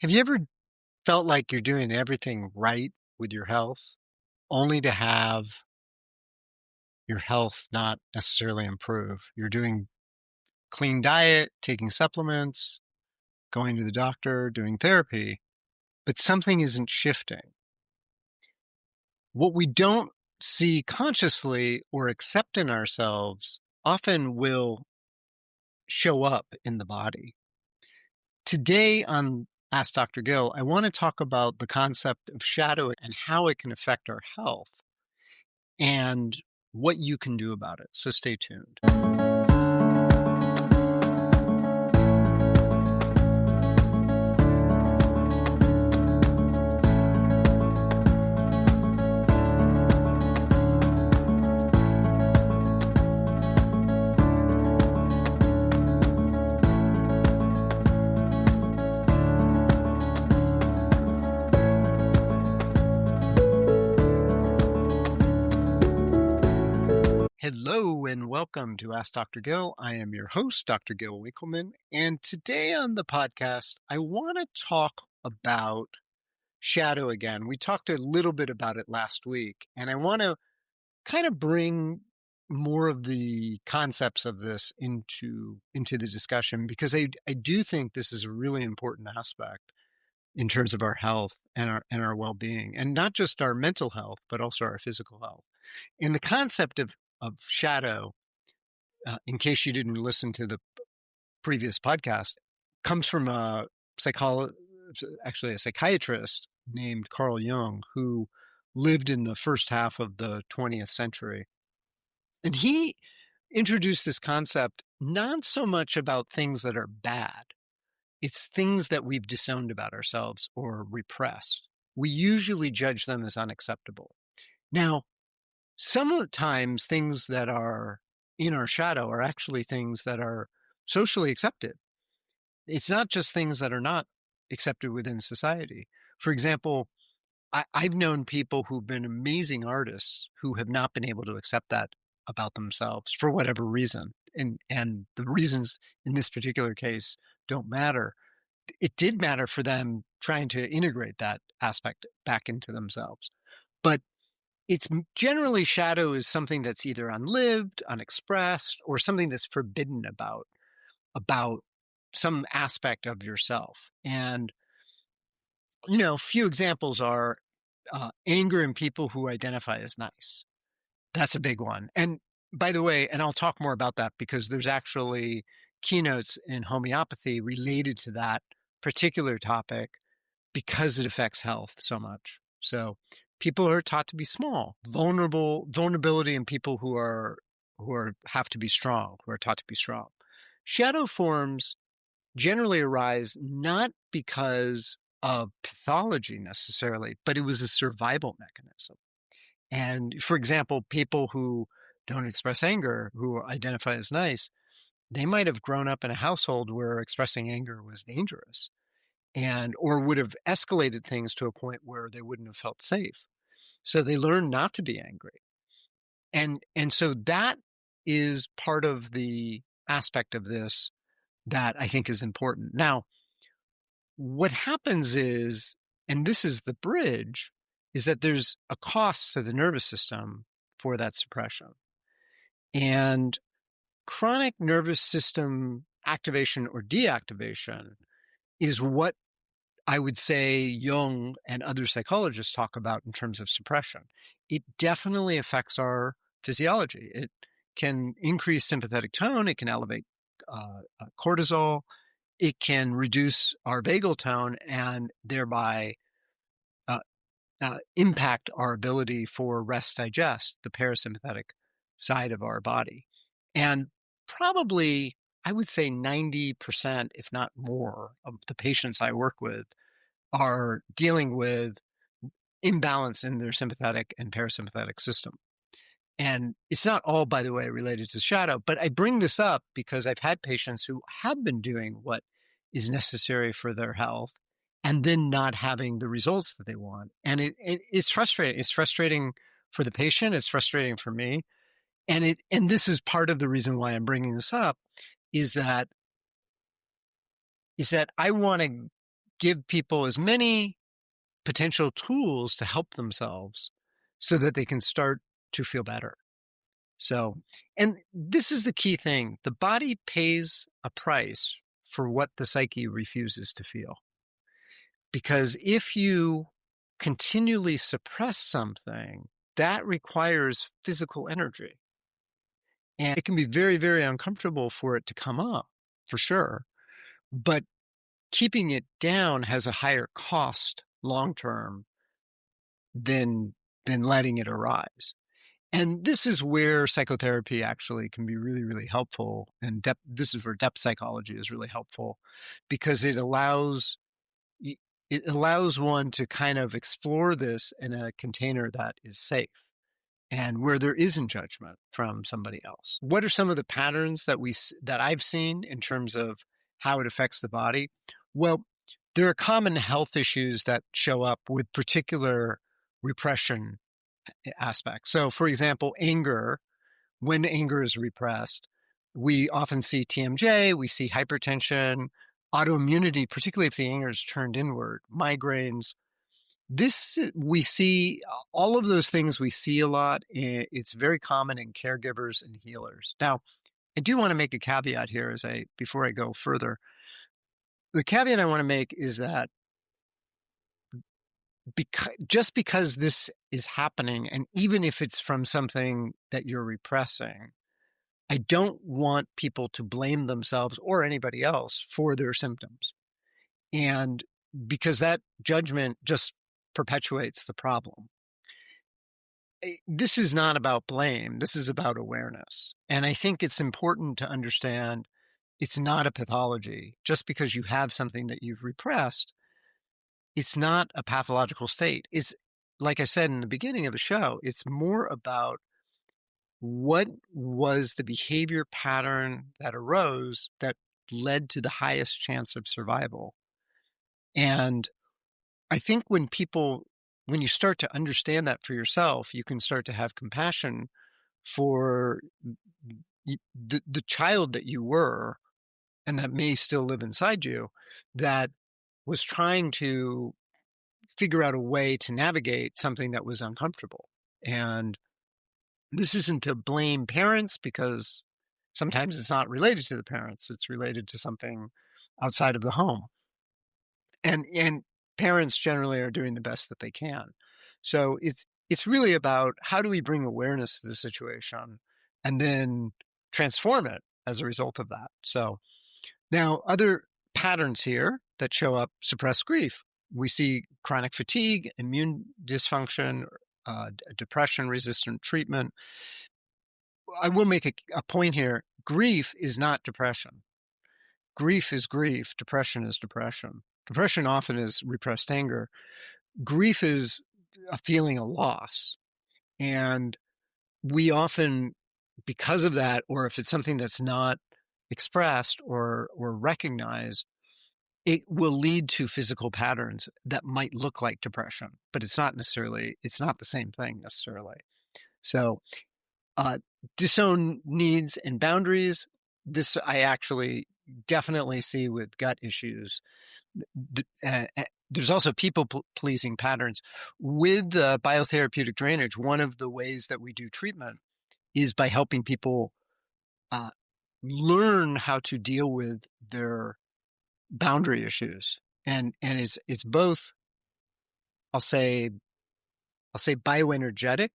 Have you ever felt like you're doing everything right with your health, only to have your health not necessarily improve? You're doing clean diet, taking supplements, going to the doctor, doing therapy, but something isn't shifting. What we don't see consciously or accept in ourselves often will show up in the body. Today on Ask Dr. Gil, I want to talk about the concept of shadow and how it can affect our health and what you can do about it. So stay tuned. Hello and welcome to Ask Dr. Gil. I am your host, Dr. Gil Winkelman, and today on the podcast, I want to talk about shadow again. We talked a little bit about it last week, and I want to kind of bring more of the concepts of this into the discussion because I do think this is a really important aspect in terms of our health and our well-being, and not just our mental health, but also our physical health. And the concept of shadow, in case you didn't listen to the previous podcast, comes from a psychiatrist named Carl Jung, who lived in the first half of the 20th century. And he introduced this concept not so much about things that are bad. It's things that we've disowned about ourselves or repressed. We usually judge them as unacceptable. Now, sometimes things that are in our shadow are actually things that are socially accepted. It's not just things that are not accepted within society. For example, I've known people who've been amazing artists who have not been able to accept that about themselves for whatever reason. And the reasons in this particular case don't matter. It did matter for them trying to integrate that aspect back into themselves. But it's generally shadow is something that's either unlived, unexpressed, or something that's forbidden about some aspect of yourself. And, a few examples are anger in people who identify as nice. That's a big one. And by the way, and I'll talk more about that because there's actually keynotes in homeopathy related to that particular topic because it affects health so much. So people are taught to be small, vulnerability in people who have to be strong, who are taught to be strong. Shadow forms generally arise not because of pathology necessarily, but it was a survival mechanism. And for example, people who don't express anger, who identify as nice, they might have grown up in a household where expressing anger was dangerous or would have escalated things to a point where they wouldn't have felt safe. So they learn not to be angry. And so that is part of the aspect of this that I think is important. Now, what happens is, and this is the bridge, is that there's a cost to the nervous system for that suppression. And chronic nervous system activation or deactivation is what I would say Jung and other psychologists talk about in terms of suppression. It definitely affects our physiology. It can increase sympathetic tone. It can elevate cortisol. It can reduce our vagal tone and thereby impact our ability for rest digest, the parasympathetic side of our body. And probably, I would say 90%, if not more, of the patients I work with are dealing with imbalance in their sympathetic and parasympathetic system. And it's not all, by the way, related to shadow, but I bring this up because I've had patients who have been doing what is necessary for their health and then not having the results that they want. And it's frustrating. It's frustrating for the patient. It's frustrating for me. And this is part of the reason why I'm bringing this up is that I want to give people as many potential tools to help themselves so that they can start to feel better. So, and this is the key thing. The body pays a price for what the psyche refuses to feel. Because if you continually suppress something, that requires physical energy. And it can be very, very uncomfortable for it to come up, for sure. But keeping it down has a higher cost long term than letting it arise. And this is where psychotherapy actually can be really, really helpful. And this is where depth psychology is really helpful, because it allows one to kind of explore this in a container that is safe and where there isn't judgment from somebody else. What are some of the patterns that I've seen in terms of how it affects the body? Well, there are common health issues that show up with particular repression aspects. So, for example, anger. When anger is repressed, we often see TMJ, we see hypertension, autoimmunity, particularly if the anger is turned inward, migraines. We see all of those things we see a lot. It's very common in caregivers and healers. Now, I do want to make a caveat here before I go further. The caveat I want to make is that just because this is happening, and even if it's from something that you're repressing, I don't want people to blame themselves or anybody else for their symptoms. And because that judgment just perpetuates the problem. This is not about blame. This is about awareness. And I think it's important to understand it's not a pathology. Just because you have something that you've repressed, it's not a pathological state. It's, like I said in the beginning of the show, it's more about what was the behavior pattern that arose that led to the highest chance of survival. And I think when you start to understand that for yourself, you can start to have compassion for the child that you were and that may still live inside you, that was trying to figure out a way to navigate something that was uncomfortable. And this isn't to blame parents, because sometimes it's not related to the parents. It's related to something outside of the home. And parents generally are doing the best that they can. So it's really about how do we bring awareness to the situation and then transform it as a result of that. So now other patterns here that show up: suppressed grief. We see chronic fatigue, immune dysfunction, depression-resistant treatment. I will make a point here. Grief is not depression. Grief is grief. Depression is depression. Depression often is repressed anger. Grief is a feeling of loss. And we often, because of that, or if it's something that's not expressed or recognized, it will lead to physical patterns that might look like depression, but it's not the same thing necessarily. So disown needs and boundaries. This I actually definitely see with gut issues. There's also people-pleasing patterns. With biotherapeutic drainage, one of the ways that we do treatment is by helping people learn how to deal with their boundary issues. And it's both, I'll say bioenergetic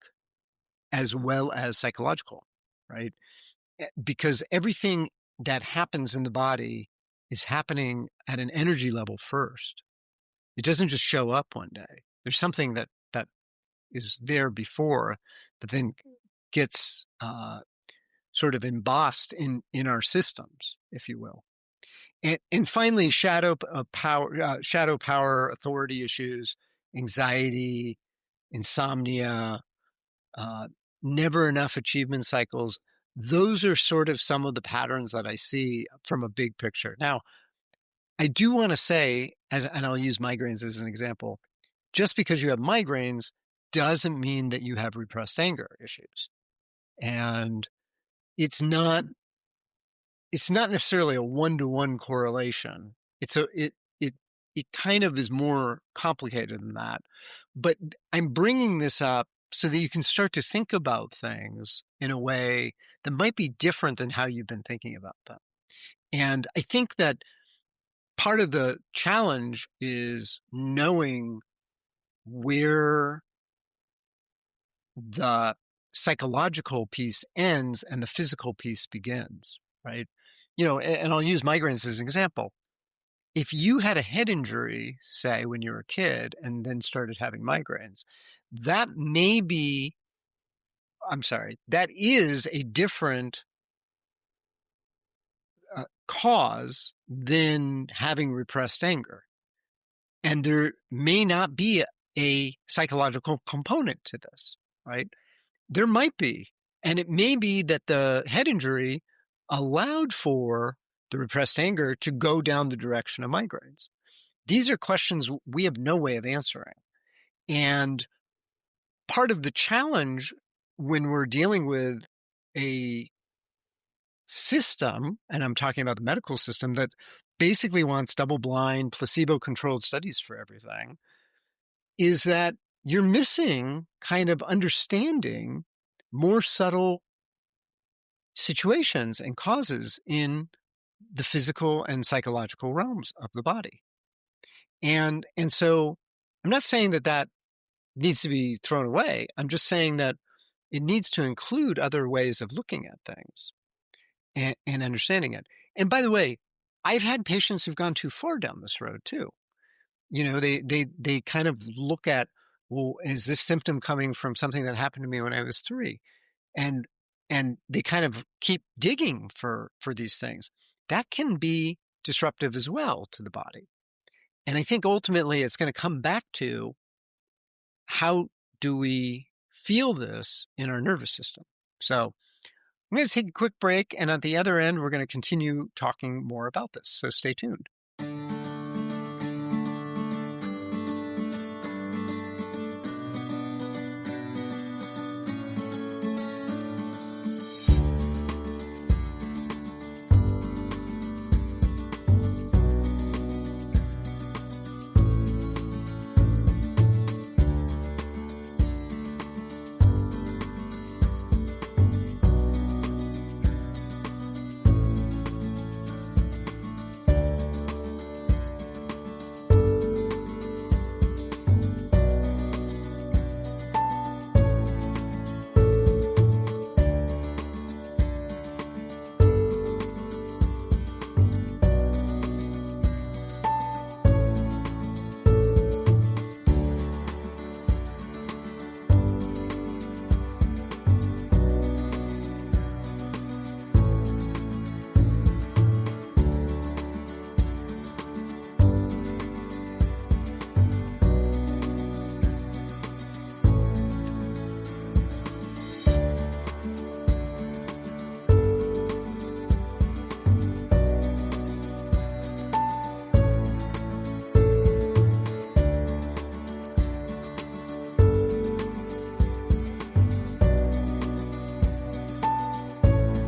as well as psychological, right? Because everything that happens in the body is happening at an energy level first. It doesn't just show up one day. There's something that is there before that then gets sort of embossed in our systems, if you will. And finally, shadow power, authority issues, anxiety, insomnia, never enough achievement cycles. Those are sort of some of the patterns that I see from a big picture. Now, I do want to say, and I'll use migraines as an example, just because you have migraines doesn't mean that you have repressed anger issues. And it's not necessarily a one-to-one correlation. it kind of is more complicated than that. But I'm bringing this up so that you can start to think about things in a way that might be different than how you've been thinking about them. And I think that part of the challenge is knowing where the psychological piece ends and the physical piece begins, right? And I'll use migraines as an example. If you had a head injury, say, when you were a kid and then started having migraines, that is a different cause than having repressed anger. And there may not be a psychological component to this, right? There might be. And it may be that the head injury allowed for the repressed anger to go down the direction of migraines. These are questions we have no way of answering. And part of the challenge when we're dealing with a system, and I'm talking about the medical system, that basically wants double-blind, placebo-controlled studies for everything, is that you're missing kind of understanding more subtle situations and causes in the physical and psychological realms of the body. And so I'm not saying that needs to be thrown away. I'm just saying that it needs to include other ways of looking at things and understanding it. And by the way, I've had patients who've gone too far down this road too. They kind of look at, well, is this symptom coming from something that happened to me when I was 3? And they kind of keep digging for these things. That can be disruptive as well to the body. And I think ultimately it's going to come back to, how do we feel this in our nervous system? So I'm going to take a quick break, and at the other end, we're going to continue talking more about this. So stay tuned.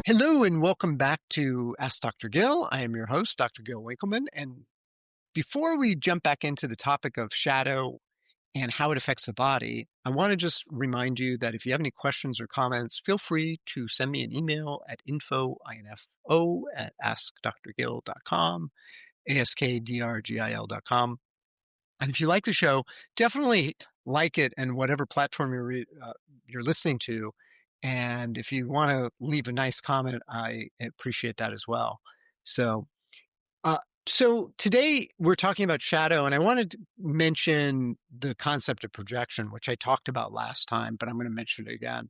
Hello and welcome back to Ask Dr. Gil. I am your host, Dr. Gil Winkelman. And before we jump back into the topic of shadow and how it affects the body, I want to just remind you that if you have any questions or comments, feel free to send me an email at info@askdrgil.com, askdrgil.com. And if you like the show, definitely like it in whatever platform you're listening to. And if you want to leave a nice comment, I appreciate that as well. So today we're talking about shadow, and I wanted to mention the concept of projection, which I talked about last time, but I'm going to mention it again.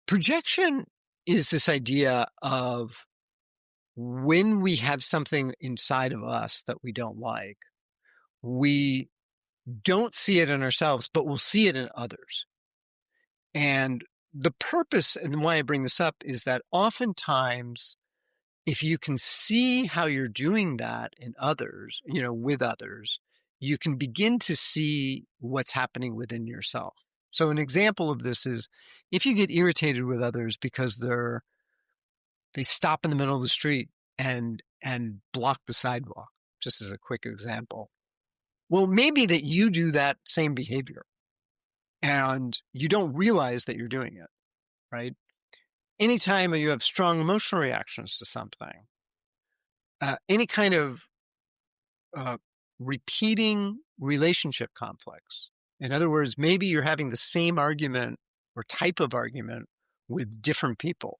Projection is this idea of when we have something inside of us that we don't like, we don't see it in ourselves, but we'll see it in others. And the purpose and why I bring this up is that oftentimes, if you can see how you're doing that in others, with others, you can begin to see what's happening within yourself. So an example of this is if you get irritated with others because they stop in the middle of the street and block the sidewalk, just as a quick example. Well, maybe that you do that same behavior and you don't realize that you're doing it, right? Anytime you have strong emotional reactions to something, any kind of repeating relationship conflicts. In other words, maybe you're having the same argument or type of argument with different people.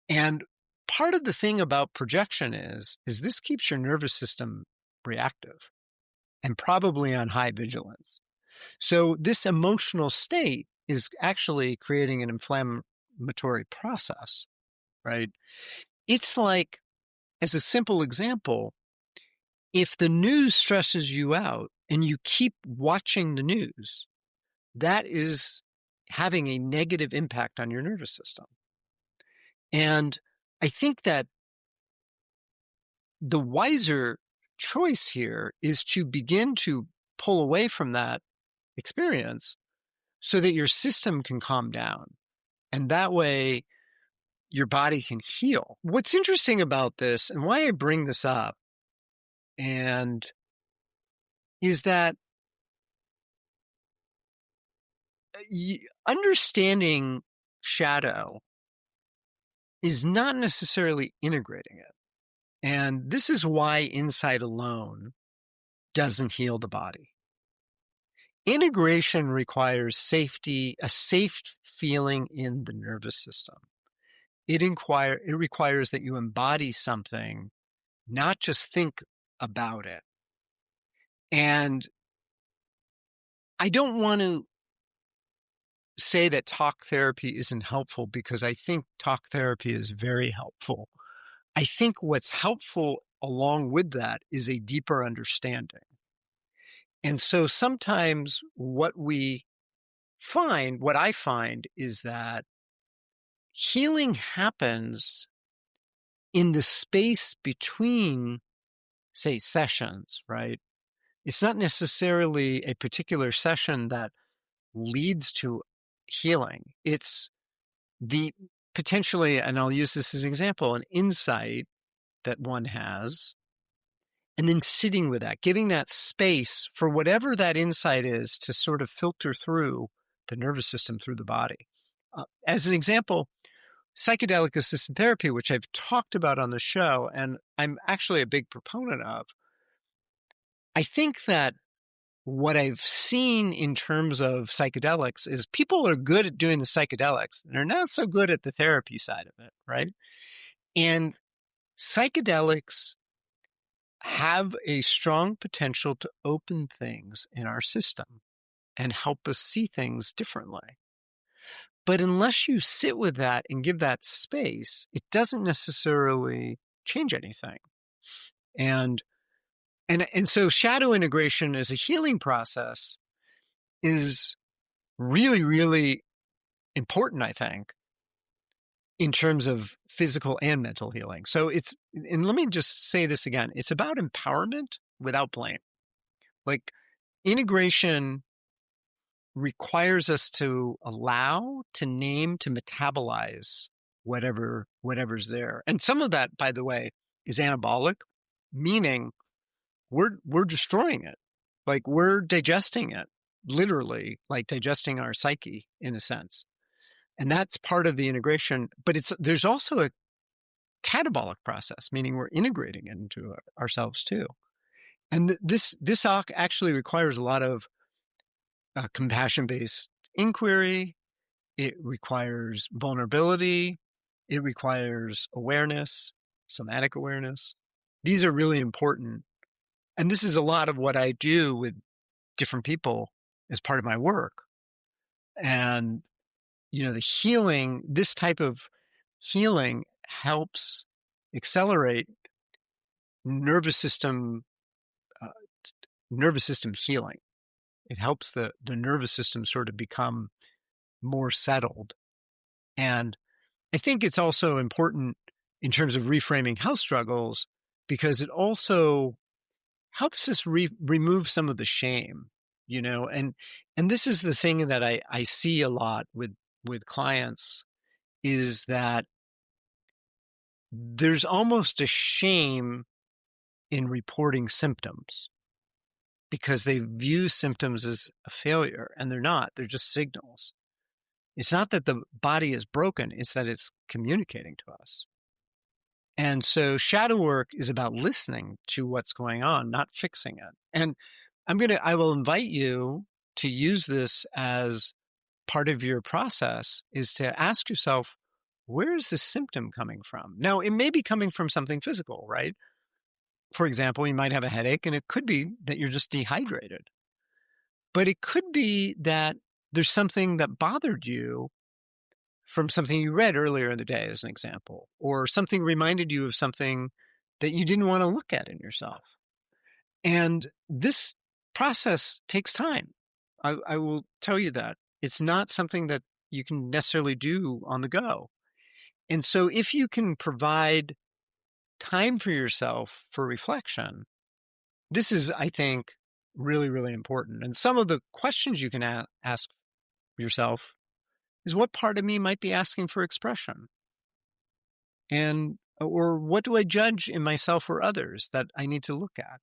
And part of the thing about projection is this keeps your nervous system reactive and probably on high vigilance. So this emotional state is actually creating an inflammatory process, right? It's like, as a simple example, if the news stresses you out and you keep watching the news, that is having a negative impact on your nervous system. And I think that the wiser choice here is to begin to pull away from that experience so that your system can calm down. And that way your body can heal. What's interesting about this and why I bring this up and is that understanding shadow is not necessarily integrating it. And this is why insight alone doesn't heal the body. Integration requires safety, a safe feeling in the nervous system. It requires that you embody something, not just think about it. And I don't want to say that talk therapy isn't helpful because I think talk therapy is very helpful. I think what's helpful along with that is a deeper understanding. And so sometimes what I find is that healing happens in the space between, say, sessions, right? It's not necessarily a particular session that leads to healing. It's the potentially, and I'll use this as an example, an insight that one has, and then sitting with that, giving that space for whatever that insight is to sort of filter through the nervous system, through the body. As an example, psychedelic assisted therapy, which I've talked about on the show, and I'm actually a big proponent of, I think that what I've seen in terms of psychedelics is people are good at doing the psychedelics and they're not so good at the therapy side of it, right? And psychedelics have a strong potential to open things in our system and help us see things differently. But unless you sit with that and give that space, it doesn't necessarily change anything. And so shadow integration as a healing process is really, really important, I think, in terms of physical and mental healing. So and let me just say this again, it's about empowerment without blame. Like integration requires us to allow, to name, to metabolize whatever's there. And some of that, by the way, is anabolic, meaning we're destroying it. Like we're digesting it, literally, like digesting our psyche in a sense. And that's part of the integration. But there's also a catabolic process, meaning we're integrating it into ourselves too. And this actually requires a lot of compassion-based inquiry. It requires vulnerability. It requires awareness, somatic awareness. These are really important. And this is a lot of what I do with different people as part of my work. And, the healing, this type of healing helps accelerate nervous system healing. It helps the nervous system sort of become more settled. And I think it's also important in terms of reframing health struggles because it also helps us remove some of the shame, and this is the thing that I see a lot with clients is that there's almost a shame in reporting symptoms. because they view symptoms as a failure, and they're not. They're just signals. It's not that the body is broken, it's that it's communicating to us. And so shadow work is about listening to what's going on, not fixing it. And I will invite you to use this as part of your process, is to ask yourself, where is this symptom coming from? Now, it may be coming from something physical, right? For example, you might have a headache, and it could be that you're just dehydrated. But it could be that there's something that bothered you from something you read earlier in the day, as an example, or something reminded you of something that you didn't want to look at in yourself. And this process takes time. I will tell you that. It's not something that you can necessarily do on the go. And so if you can provide time for yourself for reflection, this is, I think, really, really important. And some of the questions you can ask yourself is, what part of me might be asking for expression? Or what do I judge in myself or others that I need to look at?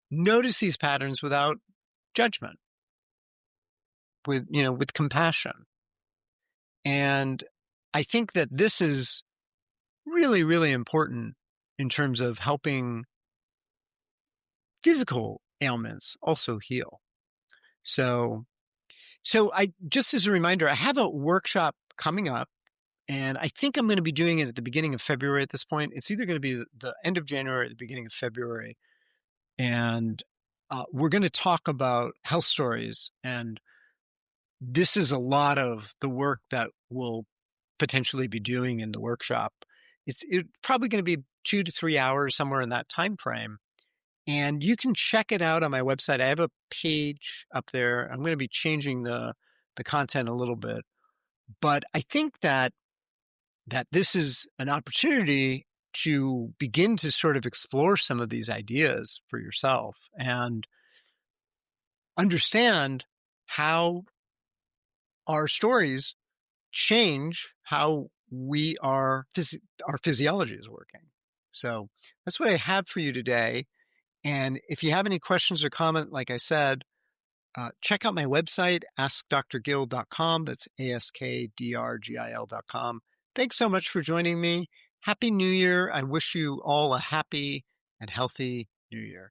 Notice these patterns without judgment, with compassion. And I think that this is really, really important in terms of helping physical ailments also heal. So just as a reminder, I have a workshop coming up, and I think I'm going to be doing it at the beginning of February at this point. It's either going to be the end of January or the beginning of February. And we're going to talk about health stories. And this is a lot of the work that we'll potentially be doing in the workshop. It's probably going to be 2 to 3 hours, somewhere in that time frame. And you can check it out on my website. I have a page up there. I'm going to be changing the content a little bit. But I think that this is an opportunity to begin to sort of explore some of these ideas for yourself and understand how our stories change how our physiology is working. So that's what I have for you today. And if you have any questions or comment, like I said, check out my website, askdrgil.com. That's askdrgil.com. Thanks so much for joining me. Happy New Year. I wish you all a happy and healthy New Year.